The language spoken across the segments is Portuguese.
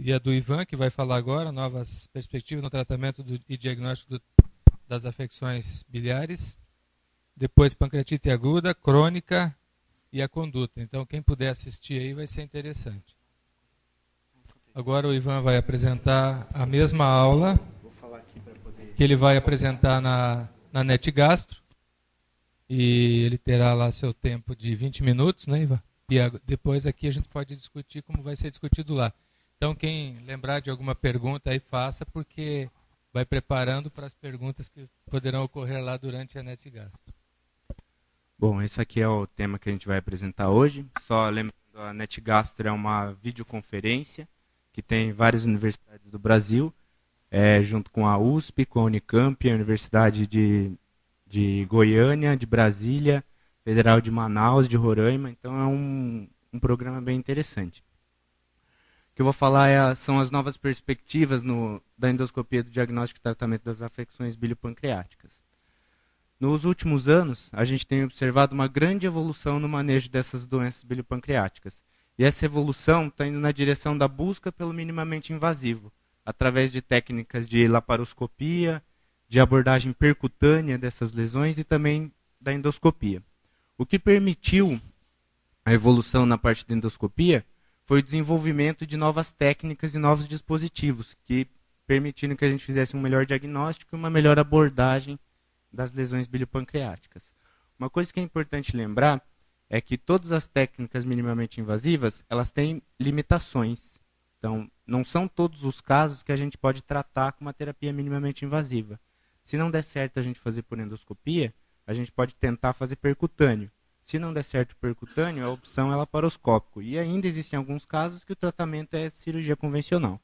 e a do Ivan, que vai falar agora, novas perspectivas no tratamento e diagnóstico das afecções biliares. Depois, pancreatite aguda, crônica e a conduta. Então, quem puder assistir aí vai ser interessante. Agora o Ivan vai apresentar a mesma aula que ele vai apresentar na NetGastro. E ele terá lá seu tempo de 20 minutos, né, Ivan? E depois aqui a gente pode discutir como vai ser discutido lá. Então, quem lembrar de alguma pergunta aí, faça, porque vai preparando para as perguntas que poderão ocorrer lá durante a NetGastro. Bom, esse aqui é o tema que a gente vai apresentar hoje. Só lembrando, a NetGastro é uma videoconferência que tem várias universidades do Brasil, junto com a USP, com a Unicamp, a Universidade de Goiânia, de Brasília, Federal de Manaus, de Roraima. Então é um programa bem interessante. O que eu vou falar são as novas perspectivas da endoscopia do diagnóstico e tratamento das afecções biliopancreáticas. Nos últimos anos, a gente tem observado uma grande evolução no manejo dessas doenças biliopancreáticas. E essa evolução está indo na direção da busca pelo minimamente invasivo, através de técnicas de laparoscopia, de abordagem percutânea dessas lesões e também da endoscopia. O que permitiu a evolução na parte da endoscopia foi o desenvolvimento de novas técnicas e novos dispositivos que permitiram que a gente fizesse um melhor diagnóstico e uma melhor abordagem das lesões biliopancreáticas. Uma coisa que é importante lembrar é que todas as técnicas minimamente invasivas, elas têm limitações. Então, não são todos os casos que a gente pode tratar com uma terapia minimamente invasiva. Se não der certo a gente fazer por endoscopia, a gente pode tentar fazer percutâneo. Se não der certo percutâneo, a opção é laparoscópico. E ainda existem alguns casos que o tratamento é cirurgia convencional,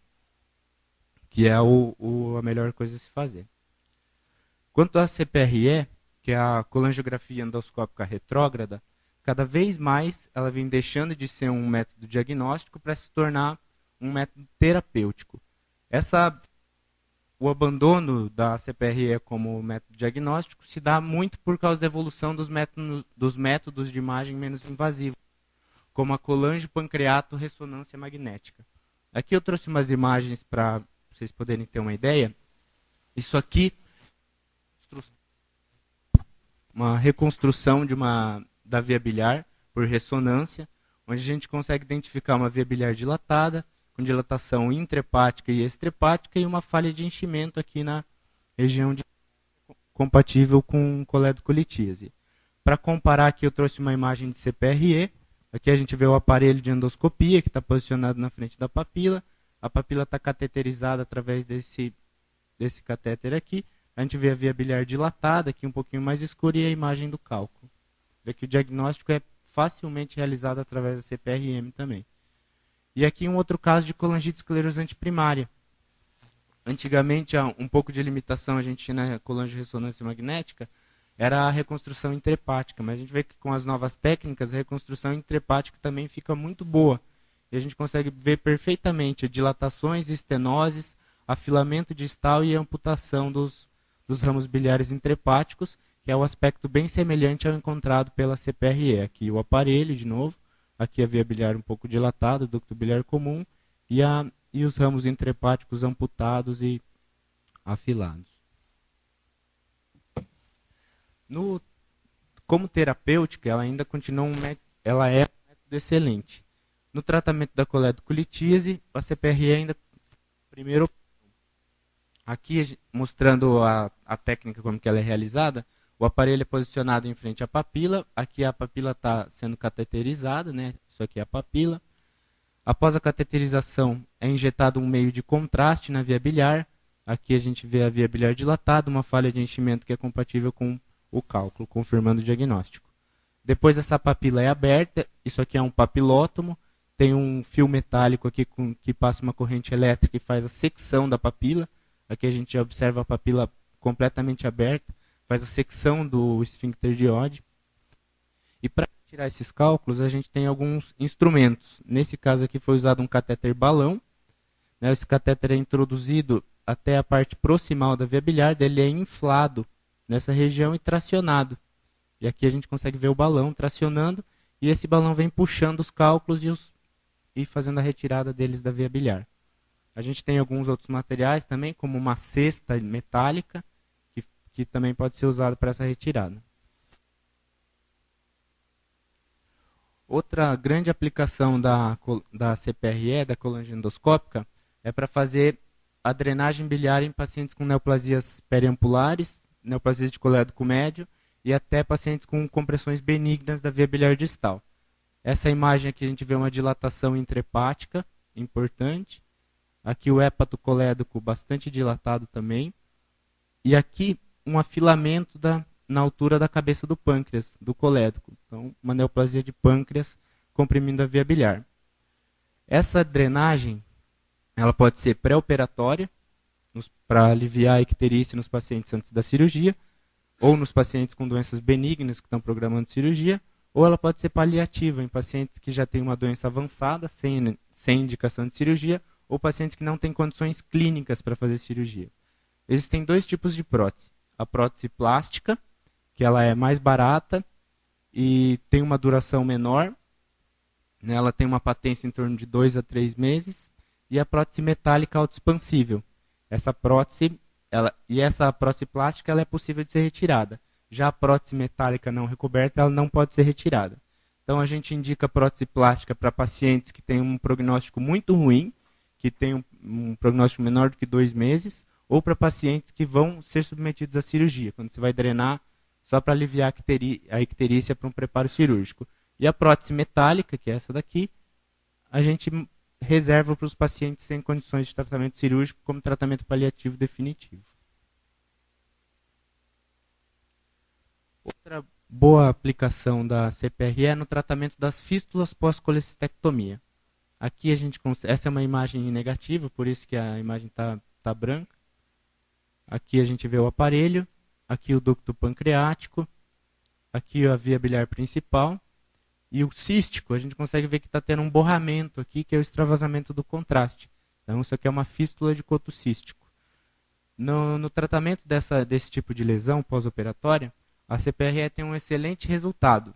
que é a melhor coisa a se fazer. Quanto à CPRE, que é a colangiografia endoscópica retrógrada, cada vez mais ela vem deixando de ser um método diagnóstico para se tornar um método terapêutico. O abandono da CPRE como método diagnóstico se dá muito por causa da evolução dos métodos de imagem menos invasivos, como a colangiopancreato-ressonância magnética. Aqui eu trouxe umas imagens para vocês poderem ter uma ideia. Isso aqui uma reconstrução da via biliar por ressonância, onde a gente consegue identificar uma via biliar dilatada, com dilatação intrahepática e extrahepática e uma falha de enchimento aqui na região compatível com coledocolitíase. Para comparar aqui eu trouxe uma imagem de CPRE, aqui a gente vê o aparelho de endoscopia que está posicionado na frente da papila, a papila está cateterizada através desse catéter aqui, a gente vê a via biliar dilatada, aqui um pouquinho mais escura, e a imagem do cálculo. Vê que o diagnóstico é facilmente realizado através da CPRM também. E aqui um outro caso de colangite esclerosante primária. Antigamente, um pouco de limitação a gente tinha na colangiorressonância magnética, era a reconstrução intrahepática, mas a gente vê que com as novas técnicas, a reconstrução intrahepática também fica muito boa. E a gente consegue ver perfeitamente dilatações, estenoses, afilamento distal e amputação dos ramos biliares intrahepáticos, que é um aspecto bem semelhante ao encontrado pela CPRE. Aqui o aparelho, de novo, aqui a via biliar um pouco dilatada, o ducto biliar comum, e os ramos intrahepáticos amputados e afilados. Como terapêutica, ela ainda continua ela é um método excelente. No tratamento da coledocolitíase, a CPRE ainda primeiro. Aqui, mostrando a técnica como que ela é realizada, o aparelho é posicionado em frente à papila, aqui a papila está sendo cateterizada, né? Isso aqui é a papila. Após a cateterização, é injetado um meio de contraste na via biliar, aqui a gente vê a via biliar dilatada, uma falha de enchimento que é compatível com o cálculo, confirmando o diagnóstico. Depois essa papila é aberta, isso aqui é um papilótomo, tem um fio metálico aqui que passa uma corrente elétrica e faz a secção da papila. Aqui a gente observa a papila completamente aberta, faz a secção do esfíncter de Oddi. E para tirar esses cálculos, a gente tem alguns instrumentos. Nesse caso aqui foi usado um catéter balão. Né? Esse catéter é introduzido até a parte proximal da via biliar, ele é inflado nessa região e tracionado. E aqui a gente consegue ver o balão tracionando, e esse balão vem puxando os cálculos e fazendo a retirada deles da via biliar. A gente tem alguns outros materiais também, como uma cesta metálica, que também pode ser usada para essa retirada. Outra grande aplicação da CPRE, da colangia endoscópica, é para fazer a drenagem biliar em pacientes com neoplasias periampulares, neoplasias de colédoco médio e até pacientes com compressões benignas da via biliar distal. Essa imagem aqui a gente vê uma dilatação intrahepática importante. Aqui o hépato colédoco bastante dilatado também. E aqui um afilamento na altura da cabeça do pâncreas, do colédoco. Então, uma neoplasia de pâncreas comprimindo a via biliar. Essa drenagem ela pode ser pré-operatória, para aliviar a icterícia nos pacientes antes da cirurgia, ou nos pacientes com doenças benignas que estão programando cirurgia, ou ela pode ser paliativa em pacientes que já têm uma doença avançada, sem indicação de cirurgia, ou pacientes que não têm condições clínicas para fazer cirurgia. Existem dois tipos de prótese. A prótese plástica, que ela é mais barata e tem uma duração menor, né? Ela tem uma patência em torno de 2 a 3 meses, e a prótese metálica autoexpansível. Essa prótese plástica ela é possível de ser retirada. Já a prótese metálica não recoberta, ela não pode ser retirada. Então a gente indica prótese plástica para pacientes que têm um prognóstico muito ruim, que têm um prognóstico menor do que 2 meses, ou para pacientes que vão ser submetidos à cirurgia, quando você vai drenar só para aliviar a icterícia para um preparo cirúrgico. E a prótese metálica, que é essa daqui, a gente reserva para os pacientes sem condições de tratamento cirúrgico como tratamento paliativo definitivo. Outra boa aplicação da CPRE é no tratamento das fístulas pós-colecistectomia. Aqui essa é uma imagem negativa, por isso que a imagem está branca. Aqui a gente vê o aparelho, aqui o ducto pancreático, aqui a via biliar principal. E o cístico, a gente consegue ver que está tendo um borramento aqui, que é o extravasamento do contraste. Então, isso aqui é uma fístula de coto cístico. No tratamento desse tipo de lesão pós-operatória, a CPRE tem um excelente resultado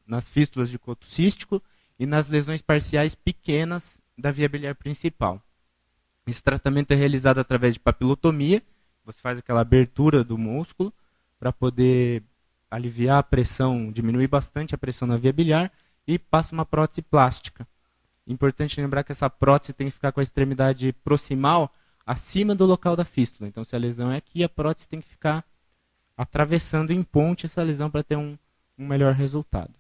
nas fístulas de coto cístico e nas lesões parciais pequenas da via biliar principal. Esse tratamento é realizado através de papilotomia. Você faz aquela abertura do músculo para poder aliviar a pressão, diminuir bastante a pressão na via biliar e passa uma prótese plástica. Importante lembrar que essa prótese tem que ficar com a extremidade proximal acima do local da fístula. Então, se a lesão é aqui, a prótese tem que ficar atravessando em ponte essa lesão para ter um melhor resultado.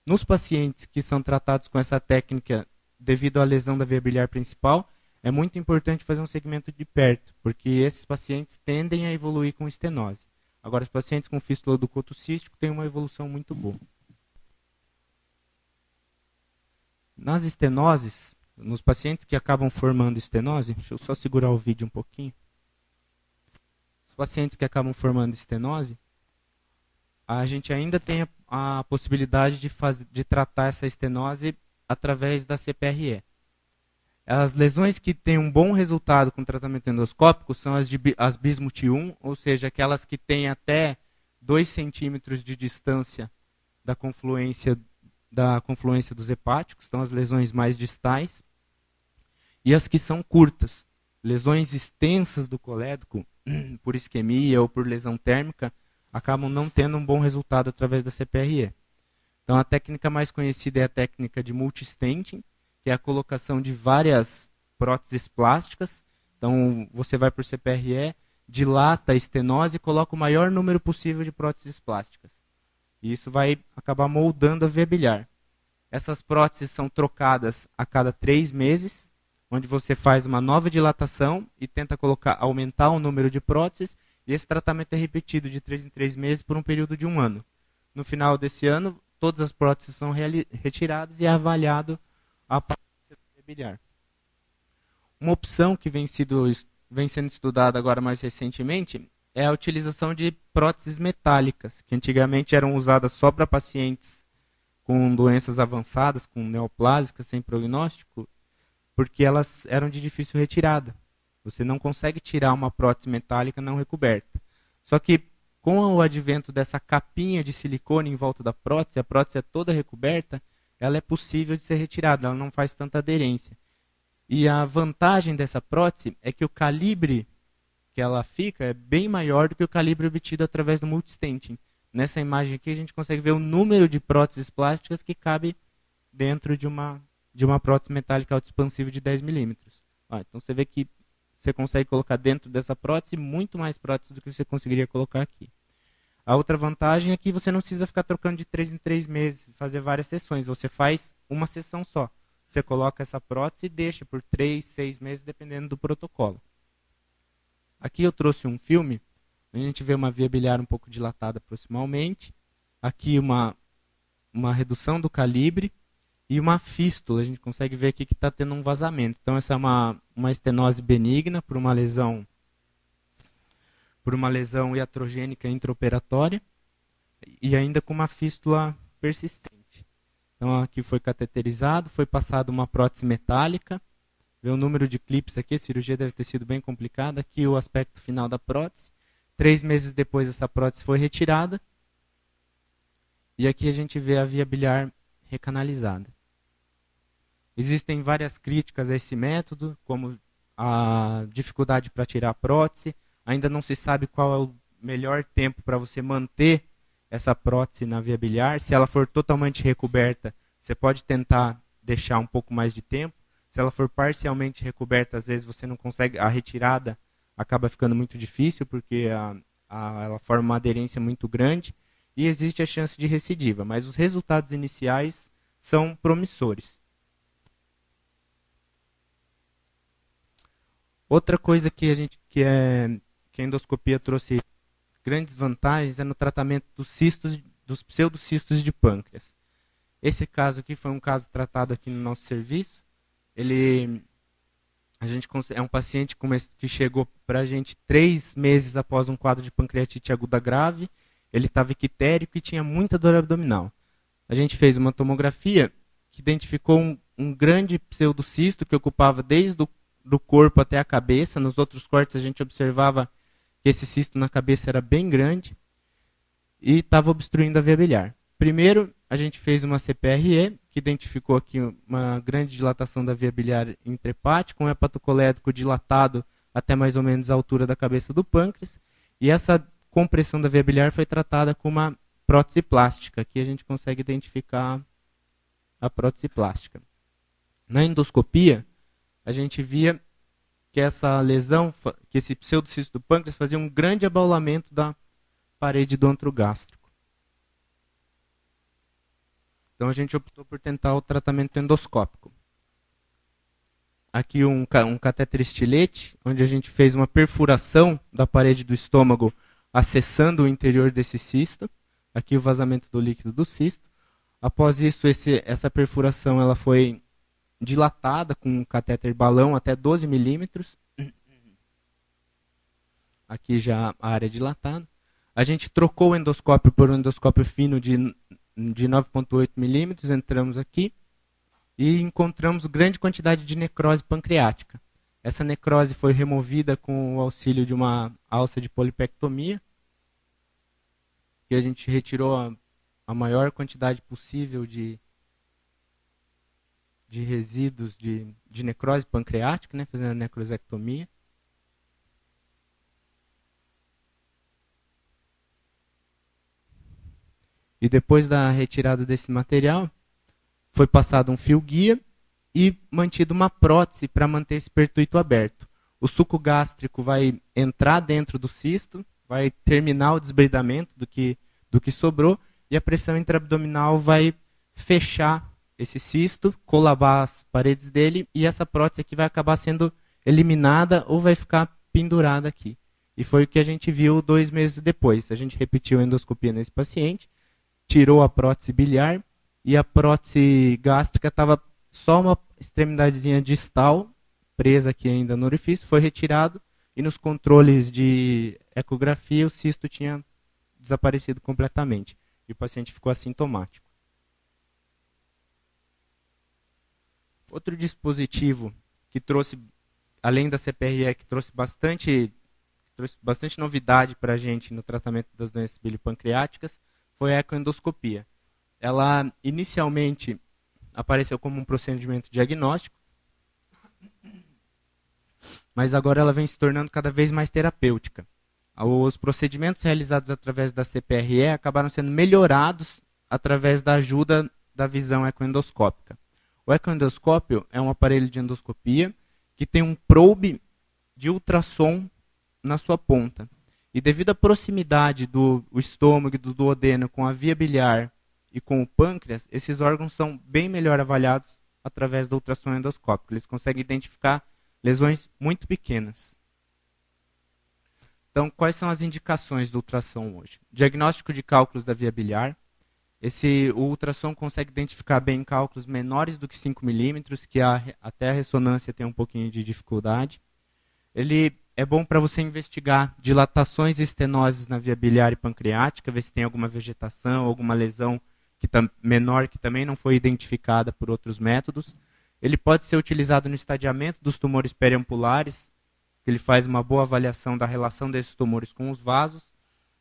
Nos pacientes que são tratados com essa técnica devido à lesão da via biliar principal, é muito importante fazer um segmento de perto, porque esses pacientes tendem a evoluir com estenose. Agora, os pacientes com fístula do coto cístico têm uma evolução muito boa. Nas estenoses, nos pacientes que acabam formando estenose, deixa eu só segurar o vídeo um pouquinho. Os pacientes que acabam formando estenose, a gente ainda tem a possibilidade de tratar essa estenose através da CPRE. As lesões que têm um bom resultado com tratamento endoscópico são as bismuth 1, ou seja, aquelas que têm até 2 centímetros de distância da confluência dos hepáticos, são as lesões mais distais, e as que são curtas. Lesões extensas do colédoco, por isquemia ou por lesão térmica, acabam não tendo um bom resultado através da CPRE. Então a técnica mais conhecida é a técnica de multistenting, que é a colocação de várias próteses plásticas. Então, você vai por CPRE, dilata a estenose e coloca o maior número possível de próteses plásticas. E isso vai acabar moldando a via biliar. Essas próteses são trocadas a cada 3 meses, onde você faz uma nova dilatação e tenta aumentar o número de próteses, e esse tratamento é repetido de 3 em 3 meses por um período de 1 ano. No final desse ano, todas as próteses são retiradas e é avaliado a aparência da via biliar. Uma opção que vem sendo estudada agora mais recentemente é a utilização de próteses metálicas, que antigamente eram usadas só para pacientes com doenças avançadas, com neoplásicas, sem prognóstico, porque elas eram de difícil retirada. Você não consegue tirar uma prótese metálica não recoberta. Só que com o advento dessa capinha de silicone em volta da prótese, a prótese é toda recoberta, ela é possível de ser retirada, ela não faz tanta aderência. E a vantagem dessa prótese é que o calibre que ela fica é bem maior do que o calibre obtido através do multistenting. Nessa imagem aqui a gente consegue ver o número de próteses plásticas que cabe dentro de uma prótese metálica autoexpansiva de 10 milímetros. Então você vê que você consegue colocar dentro dessa prótese muito mais próteses do que você conseguiria colocar aqui. A outra vantagem é que você não precisa ficar trocando de 3 em 3 meses, fazer várias sessões. Você faz uma sessão só. Você coloca essa prótese e deixa por 3, 6 meses, dependendo do protocolo. Aqui eu trouxe um filme, a gente vê uma via biliar um pouco dilatada proximalmente. Aqui uma redução do calibre e uma fístula. A gente consegue ver aqui que está tendo um vazamento. Então essa é uma estenose benigna por uma lesão iatrogênica intraoperatória e ainda com uma fístula persistente. Então aqui foi cateterizado, foi passado uma prótese metálica. Vê o número de clipes aqui, a cirurgia deve ter sido bem complicada. Aqui o aspecto final da prótese. 3 meses depois essa prótese foi retirada. E aqui a gente vê a via biliar recanalizada. Existem várias críticas a esse método, como a dificuldade para tirar a prótese. Ainda não se sabe qual é o melhor tempo para você manter essa prótese na via biliar. Se ela for totalmente recoberta, você pode tentar deixar um pouco mais de tempo. Se ela for parcialmente recoberta, às vezes você não consegue, a retirada acaba ficando muito difícil, porque ela forma uma aderência muito grande e existe a chance de recidiva. Mas os resultados iniciais são promissores. Outra coisa que a endoscopia trouxe grandes vantagens é no tratamento dos pseudocistos de pâncreas. Esse caso aqui foi um caso tratado aqui no nosso serviço. É um paciente que chegou para a gente 3 meses após um quadro de pancreatite aguda grave. Ele estava ictérico e tinha muita dor abdominal. A gente fez uma tomografia que identificou um grande pseudocisto que ocupava desde do corpo até a cabeça. Nos outros cortes a gente observava que esse cisto na cabeça era bem grande e estava obstruindo a via biliar. Primeiro, a gente fez uma CPRE, que identificou aqui uma grande dilatação da via biliar intrahepática, um hepatocolédrico dilatado até mais ou menos a altura da cabeça do pâncreas, e essa compressão da via biliar foi tratada com uma prótese plástica. Aqui a gente consegue identificar a prótese plástica. Na endoscopia, a gente via que essa lesão, que esse pseudocisto do pâncreas fazia um grande abaulamento da parede do antro gástrico. Então a gente optou por tentar o tratamento endoscópico. Aqui um catéter estilete, onde a gente fez uma perfuração da parede do estômago, acessando o interior desse cisto. Aqui o vazamento do líquido do cisto. Após isso, essa perfuração ela foi dilatada com um catéter balão até 12 milímetros. Aqui já a área dilatada. A gente trocou o endoscópio por um endoscópio fino de 9,8 milímetros, entramos aqui e encontramos grande quantidade de necrose pancreática. Essa necrose foi removida com o auxílio de uma alça de polipectomia, que a gente retirou a maior quantidade possível de resíduos de necrose pancreática, né, fazendo a necrosectomia. E depois da retirada desse material, foi passado um fio guia e mantido uma prótese para manter esse pertuito aberto. O suco gástrico vai entrar dentro do cisto, vai terminar o desbridamento do que sobrou, e a pressão intraabdominal vai fechar esse cisto, colabar as paredes dele, e essa prótese aqui vai acabar sendo eliminada ou vai ficar pendurada aqui. E foi o que a gente viu 2 meses depois. A gente repetiu a endoscopia nesse paciente, tirou a prótese biliar e a prótese gástrica estava só uma extremidadezinha distal, presa aqui ainda no orifício, foi retirado e nos controles de ecografia o cisto tinha desaparecido completamente e o paciente ficou assintomático. Outro dispositivo que trouxe, além da CPRE, que trouxe bastante novidade para a gente no tratamento das doenças biliopancreáticas, foi a ecoendoscopia. Ela inicialmente apareceu como um procedimento diagnóstico, mas agora ela vem se tornando cada vez mais terapêutica. Os procedimentos realizados através da CPRE acabaram sendo melhorados através da ajuda da visão ecoendoscópica. O ecoendoscópio é um aparelho de endoscopia que tem um probe de ultrassom na sua ponta. E devido à proximidade do estômago e do duodeno com a via biliar e com o pâncreas, esses órgãos são bem melhor avaliados através do ultrassom endoscópico. Eles conseguem identificar lesões muito pequenas. Então, quais são as indicações do ultrassom hoje? Diagnóstico de cálculos da via biliar. O ultrassom consegue identificar bem cálculos menores do que 5 milímetros, que até a ressonância tem um pouquinho de dificuldade. Ele é bom para você investigar dilatações e estenoses na via biliar e pancreática, ver se tem alguma vegetação, alguma lesão menor que também não foi identificada por outros métodos. Ele pode ser utilizado no estadiamento dos tumores periampulares, que ele faz uma boa avaliação da relação desses tumores com os vasos.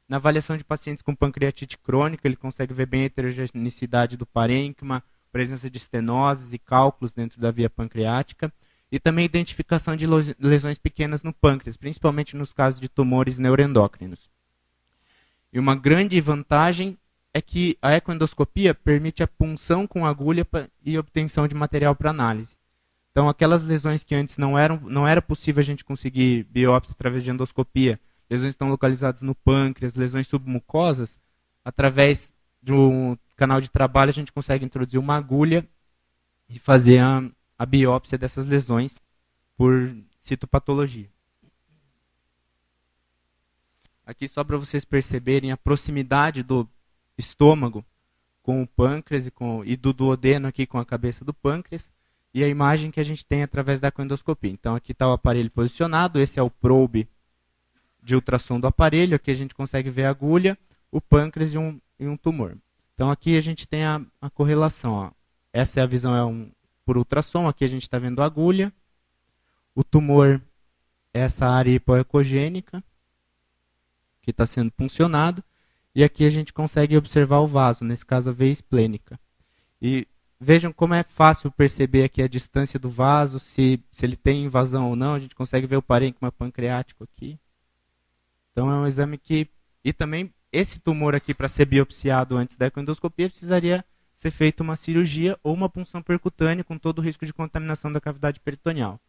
Na avaliação de pacientes com pancreatite crônica, ele consegue ver bem a heterogeneidade do parênquima, presença de estenoses e cálculos dentro da via pancreática, e também identificação de lesões pequenas no pâncreas, principalmente nos casos de tumores neuroendócrinos. E uma grande vantagem é que a ecoendoscopia permite a punção com agulha e obtenção de material para análise. Então, aquelas lesões que antes não era possível a gente conseguir biópsia através de endoscopia, lesões que estão localizadas no pâncreas, lesões submucosas, através do canal de trabalho a gente consegue introduzir uma agulha e fazer a biópsia dessas lesões por citopatologia. Aqui só para vocês perceberem a proximidade do estômago com o pâncreas e do duodeno aqui com a cabeça do pâncreas, e a imagem que a gente tem através da ecoendoscopia. Então aqui está o aparelho posicionado, esse é o probe de ultrassom do aparelho, aqui a gente consegue ver a agulha, o pâncreas e um tumor. Então aqui a gente tem a correlação. Ó. Essa é a visão por ultrassom, aqui a gente está vendo a agulha, o tumor é essa área hipoecogênica, que está sendo puncionado, e aqui a gente consegue observar o vaso, nesse caso a veia esplênica. E vejam como é fácil perceber aqui a distância do vaso, se ele tem invasão ou não, a gente consegue ver o parênquima pancreático aqui. Então é um exame que... E também esse tumor aqui, para ser biopsiado antes da ecoendoscopia, precisaria ser feita uma cirurgia ou uma punção percutânea com todo o risco de contaminação da cavidade peritoneal.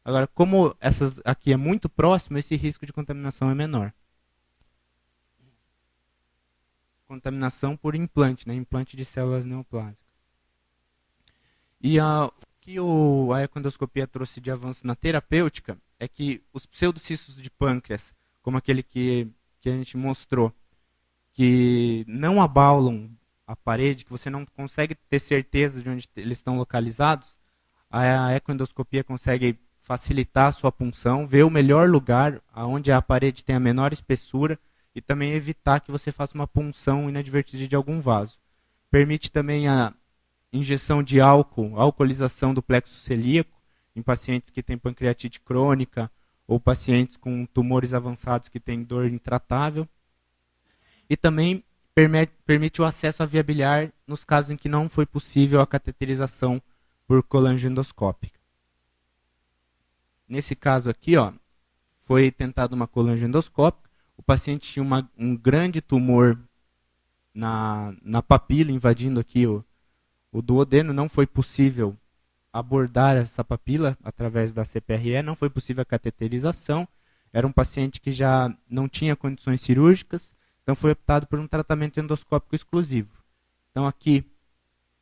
Agora, como essas aqui é muito próximo, esse risco de contaminação é menor. Contaminação por implante, né? Implante de células neoplásicas. E o que a ecoendoscopia trouxe de avanço na terapêutica é que os pseudocistos de pâncreas, como aquele que a gente mostrou, que não abalam a parede, que você não consegue ter certeza de onde eles estão localizados, a ecoendoscopia consegue facilitar a sua punção, ver o melhor lugar, onde a parede tem a menor espessura, e também evitar que você faça uma punção inadvertida de algum vaso. Permite também a injeção de álcool, alcoolização do plexo celíaco, em pacientes que têm pancreatite crônica, ou pacientes com tumores avançados que têm dor intratável. E também permite o acesso à via biliar nos casos em que não foi possível a cateterização por colangiendoscópica. Nesse caso aqui, ó, foi tentada uma colangiendoscópica. O paciente tinha um grande tumor na papila, invadindo aqui o duodeno. Não foi possível abordar essa papila através da CPRE, não foi possível a cateterização. Era um paciente que já não tinha condições cirúrgicas, então foi optado por um tratamento endoscópico exclusivo. Então aqui,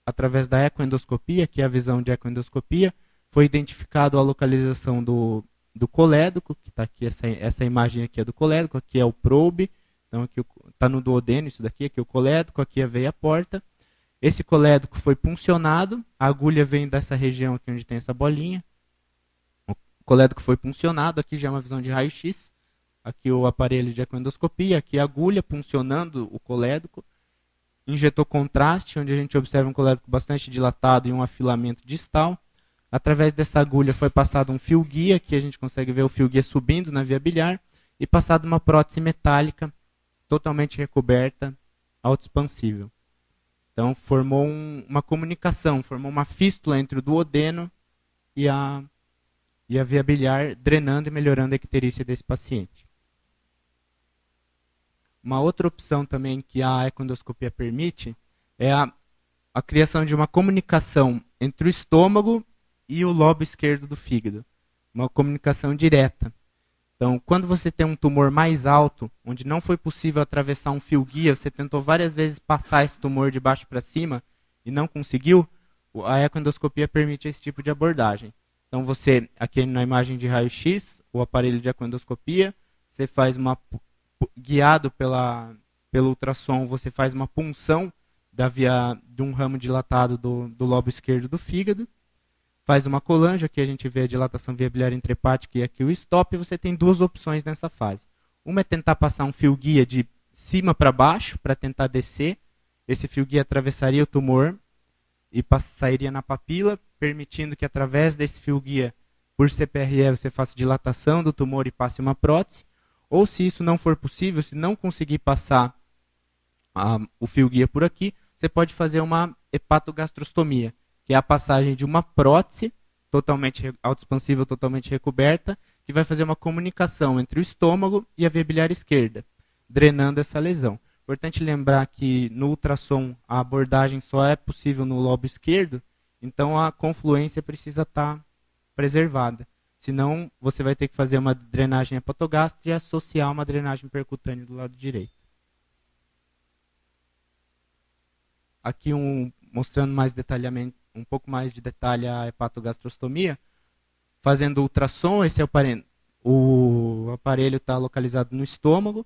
através da ecoendoscopia, que é a visão de ecoendoscopia, foi identificado a localização do colédoco, que está aqui, essa imagem aqui é do colédoco, aqui é o probe, então aqui está no duodeno, isso daqui, aqui é o colédoco, aqui é a veia porta. Esse colédoco foi puncionado, a agulha vem dessa região aqui onde tem essa bolinha. O colédoco foi puncionado, aqui já é uma visão de raio-x, aqui o aparelho de ecoendoscopia, aqui a agulha puncionando o colédoco. Injetou contraste, onde a gente observa um colédoco bastante dilatado e um afilamento distal. Através dessa agulha foi passado um fio guia, que a gente consegue ver o fio guia subindo na via biliar, e passado uma prótese metálica totalmente recoberta, autoexpansível. Então formou uma comunicação, formou uma fístula entre o duodeno e e a via biliar drenando e melhorando a icterícia desse paciente. Uma outra opção também que a ecoendoscopia permite é a criação de uma comunicação entre o estômago e o lobo esquerdo do fígado. Uma comunicação direta. Então, quando você tem um tumor mais alto, onde não foi possível atravessar um fio-guia, você tentou várias vezes passar esse tumor de baixo para cima e não conseguiu, a ecoendoscopia permite esse tipo de abordagem. Então, você, aqui na imagem de raio-x, o aparelho de ecoendoscopia, você faz guiado pelo ultrassom, você faz uma punção de um ramo dilatado do lobo esquerdo do fígado, faz uma colange, aqui a gente vê a dilatação via biliar intrahepática e aqui o stop, e você tem duas opções nessa fase. Uma é tentar passar um fio-guia de cima para baixo, para tentar descer, esse fio-guia atravessaria o tumor e sairia na papila, permitindo que através desse fio-guia, por CPRE, você faça dilatação do tumor e passe uma prótese. Ou se isso não for possível, se não conseguir passar o fio-guia por aqui, você pode fazer uma hepatogastrostomia, que é a passagem de uma prótese totalmente autoexpansível, totalmente recoberta, que vai fazer uma comunicação entre o estômago e a via biliar esquerda, drenando essa lesão. Importante lembrar que no ultrassom a abordagem só é possível no lobo esquerdo, então a confluência precisa estar preservada. Senão, você vai ter que fazer uma drenagem hepatogástrica e associar uma drenagem percutânea do lado direito. Aqui mostrando mais detalhamento, um pouco mais de detalhe a hepatogastrostomia. Fazendo ultrassom, esse é o aparelho está localizado no estômago.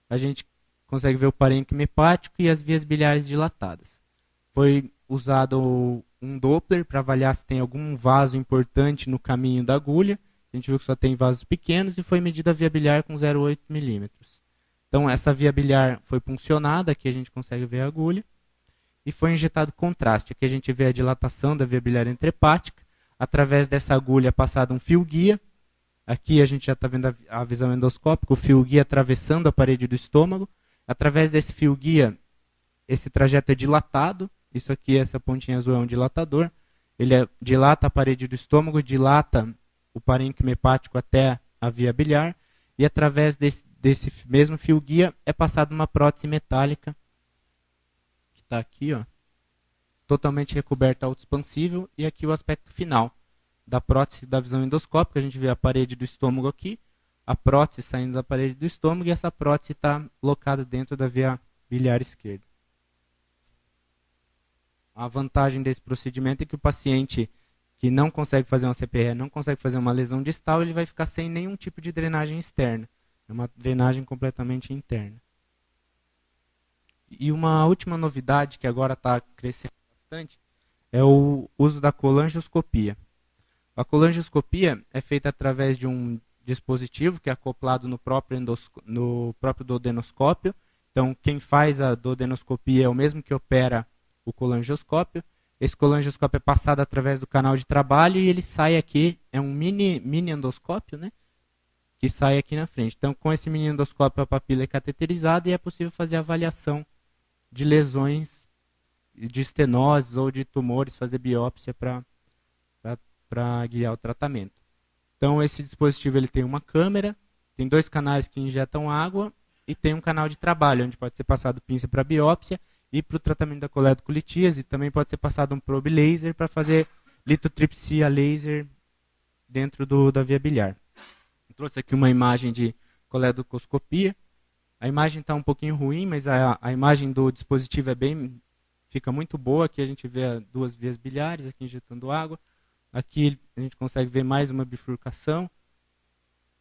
A gente consegue ver o parênquima hepático e as vias biliares dilatadas. Foi usado um Doppler para avaliar se tem algum vaso importante no caminho da agulha. A gente viu que só tem vasos pequenos e foi medida a via biliar com 0,8 milímetros. Então essa via biliar foi puncionada, aqui a gente consegue ver a agulha, e foi injetado contraste. Aqui a gente vê a dilatação da via biliar intrahepática. Através dessa agulha é passado um fio-guia. Aqui a gente já está vendo a visão endoscópica, o fio-guia atravessando a parede do estômago. Através desse fio-guia, esse trajeto é dilatado. Isso aqui, essa pontinha azul é um dilatador. Ele dilata a parede do estômago, dilata o parênquima hepático até a via biliar. E através desse mesmo fio-guia é passada uma prótese metálica, que está aqui, ó, totalmente recoberta autoexpansível. E aqui o aspecto final da prótese da visão endoscópica. A gente vê a parede do estômago aqui, a prótese saindo da parede do estômago, e essa prótese está locada dentro da via biliar esquerda. A vantagem desse procedimento é que o paciente que não consegue fazer uma CPRE, não consegue fazer uma lesão distal, ele vai ficar sem nenhum tipo de drenagem externa. É uma drenagem completamente interna. E uma última novidade que agora está crescendo bastante é o uso da colangioscopia. A colangioscopia é feita através de um dispositivo que é acoplado no próprio duodenoscópio. Então, quem faz a duodenoscopia é o mesmo que opera o colangioscópio. Esse colangioscópio é passado através do canal de trabalho e ele sai aqui, é um mini endoscópio, né? Que sai aqui na frente. Então, com esse mini endoscópio, a papila é cateterizada e é possível fazer avaliação de lesões, de estenoses ou de tumores, fazer biópsia para guiar o tratamento. Então, esse dispositivo ele tem uma câmera, tem dois canais que injetam água e tem um canal de trabalho, onde pode ser passado pinça para biópsia e para o tratamento da coledocolitíase. Também pode ser passado um probe laser para fazer litotripsia laser dentro da via biliar. Eu trouxe aqui uma imagem de coledocoscopia. A imagem está um pouquinho ruim, mas a imagem do dispositivo fica muito boa. Aqui a gente vê duas vias biliares, aqui injetando água. Aqui a gente consegue ver mais uma bifurcação.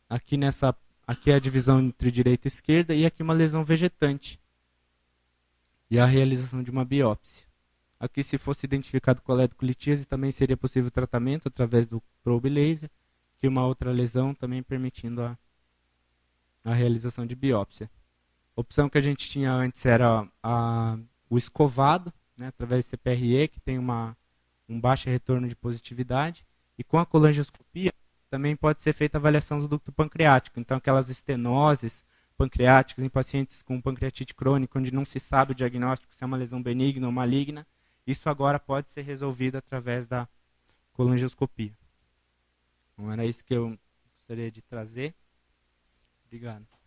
Aqui é a divisão entre direita e esquerda, e aqui uma lesão vegetante. E a realização de uma biópsia. Aqui, se fosse identificado coledocolitíase, também seria possível tratamento através do probe laser. Aqui uma outra lesão também permitindo a realização de biópsia. A opção que a gente tinha antes era o escovado, né, através do CPRE, que tem um baixo retorno de positividade. E com a colangioscopia também pode ser feita a avaliação do ducto pancreático. Então, aquelas estenoses pancreáticas em pacientes com pancreatite crônica, onde não se sabe o diagnóstico se é uma lesão benigna ou maligna, isso agora pode ser resolvido através da colangioscopia. Então era isso que eu gostaria de trazer. Obrigado.